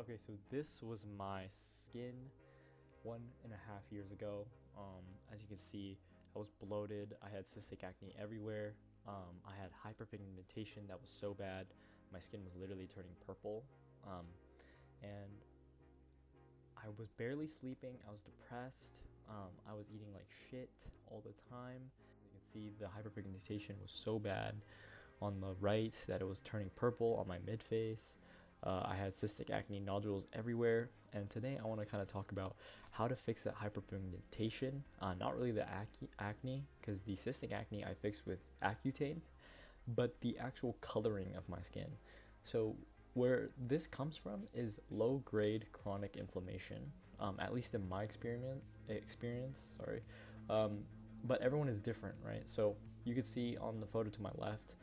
Okay, so this was my skin 1.5 years ago. As you can see, I was bloated. I had cystic acne everywhere. I had hyperpigmentation that was so bad. My skin was literally turning purple. And I was barely sleeping. I was depressed. I was eating like shit all the time. You can see the hyperpigmentation was so bad on the right that it was turning purple on my mid face. I had cystic acne nodules everywhere, and today I want to kind of talk about how to fix that hyperpigmentation. Not really the acne, because the cystic acne I fixed with Accutane, but the actual coloring of my skin. So where this comes from is low-grade chronic inflammation, at least in my experience. Sorry, but everyone is different, right? So you could see on the photo to my left,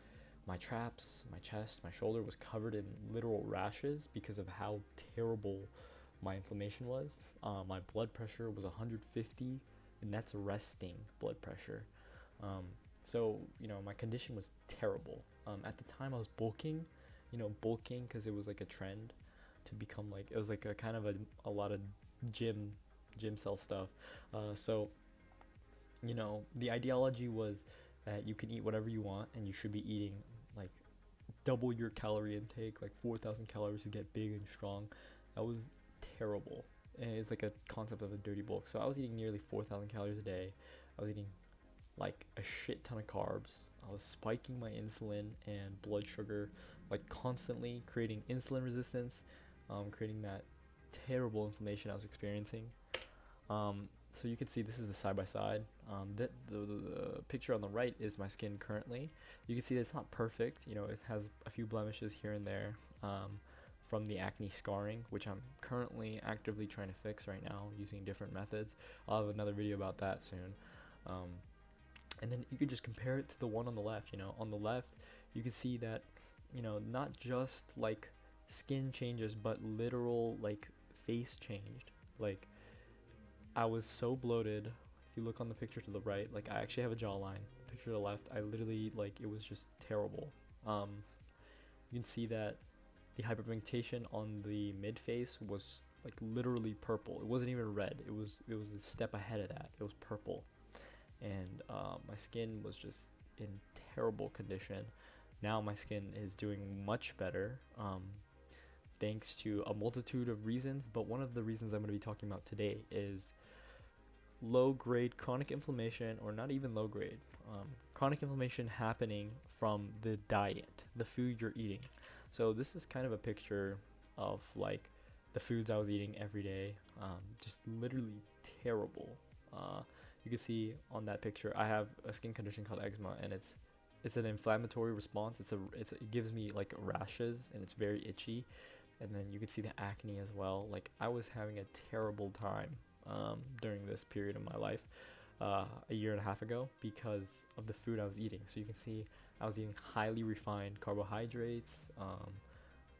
my traps, my chest, my shoulder was covered in literal rashes because of how terrible my inflammation was. My blood pressure was 150, and that's resting blood pressure. Um, so my condition was terrible. At the time, I was bulking, bulking because it was like a trend to become like it was like a kind of a lot of gym cell stuff. So the ideology was that you can eat whatever you want and you should be eating like double your calorie intake, like 4,000 calories to get big and strong. That was terrible. And it's like a concept of a dirty bulk. So I was eating nearly 4,000 calories a day. I was eating like a shit ton of carbs. I was spiking my insulin and blood sugar, like constantly creating insulin resistance, creating that terrible inflammation I was experiencing. So you can see this is the side by side. The picture on the right is my skin currently. You can see that it's not perfect. It has a few blemishes here and there from the acne scarring, which I'm currently actively trying to fix right now using different methods. I'll have another video about that soon. And then you could just compare it to the one on the left. On the left, you can see that, not just like skin changes, but literal like face changed. Like I was so bloated. If you look on the picture to the right, like I actually have a jawline. The picture to the left, I literally like it was just terrible. You can see that the hyperpigmentation on the mid face was like literally purple. It wasn't even red. It was a step ahead of that. It was purple, and my skin was just in terrible condition. Now my skin is doing much better. Thanks to a multitude of reasons, but one of the reasons I'm going to be talking about today is low grade chronic inflammation, or not even low grade, chronic inflammation happening from the diet, the food you're eating. So this is kind of a picture of like the foods I was eating every day, just literally terrible. You can see on that picture I have a skin condition called eczema, and it's an inflammatory response. It gives me like rashes, and it's very itchy. And then you can see the acne as well. Like I was having a terrible time during this period of my life a year and a half ago because of the food I was eating. So you can see I was eating highly refined carbohydrates,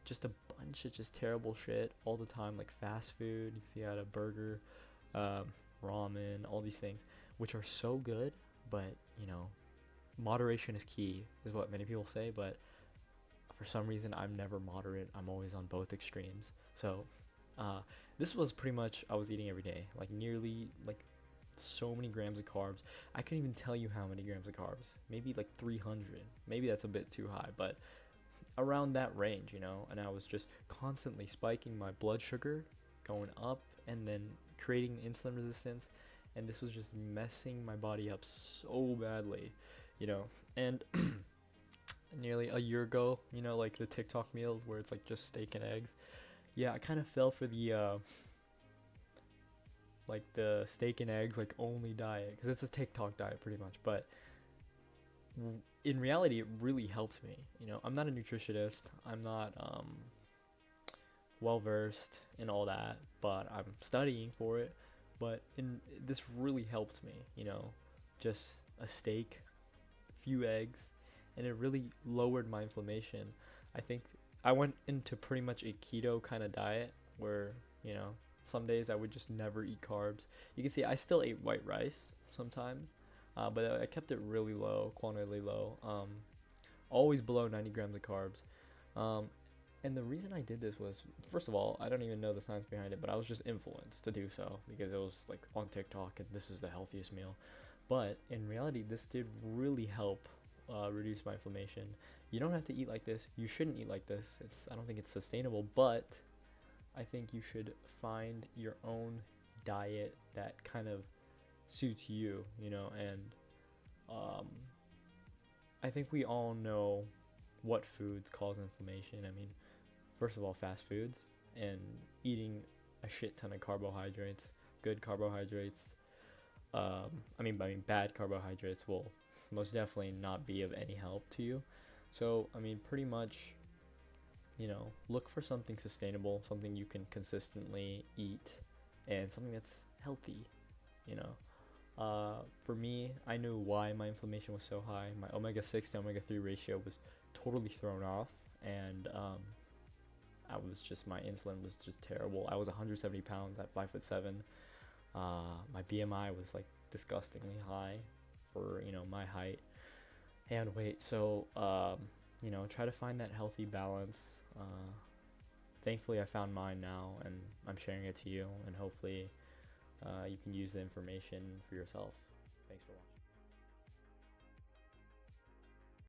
just a bunch of just terrible shit all the time, like fast food. You can see I had a burger, ramen, all these things, which are so good, but moderation is key, is what many people say, but for some reason I'm never moderate. I'm always on both extremes. So this was pretty much I was eating every day, like nearly like so many grams of carbs. I couldn't even tell you how many grams of carbs. Maybe like 300. Maybe that's a bit too high, but around that range, And I was just constantly spiking my blood sugar, going up, and then creating insulin resistance, and this was just messing my body up so badly, And nearly a year ago, like the TikTok meals where it's like just steak and eggs. Yeah, I kind of fell for the like the steak and eggs like only diet because it's a TikTok diet pretty much. But in reality, it really helped me. I'm not a nutritionist. I'm not well versed in all that, but I'm studying for it. But this really helped me. Just a steak, few eggs, and it really lowered my inflammation. I think I went into pretty much a keto kind of diet where, some days I would just never eat carbs. You can see I still ate white rice sometimes, but I kept it really low, quantity low, always below 90 grams of carbs. And the reason I did this was, first of all, I don't even know the science behind it, but I was just influenced to do so because it was like on TikTok and this is the healthiest meal. But in reality, this did really help reduce my inflammation. You don't have to eat like this. You shouldn't eat like this. I don't think it's sustainable, but I think you should find your own diet that kind of suits you, and um, I think we all know what foods cause inflammation. I mean, first of all, fast foods and eating a shit ton of carbohydrates, good carbohydrates. Bad carbohydrates will most definitely not be of any help to you. So, pretty much, look for something sustainable, something you can consistently eat, and something that's healthy, you know. For me, I knew why my inflammation was so high. My omega 6 to omega 3 ratio was totally thrown off, and my insulin was just terrible. I was 170 pounds at 5'7". My BMI was like disgustingly high for my height and weight. So try to find that healthy balance. Thankfully, I found mine now, and I'm sharing it to you, and hopefully you can use the information for yourself. Thanks for watching.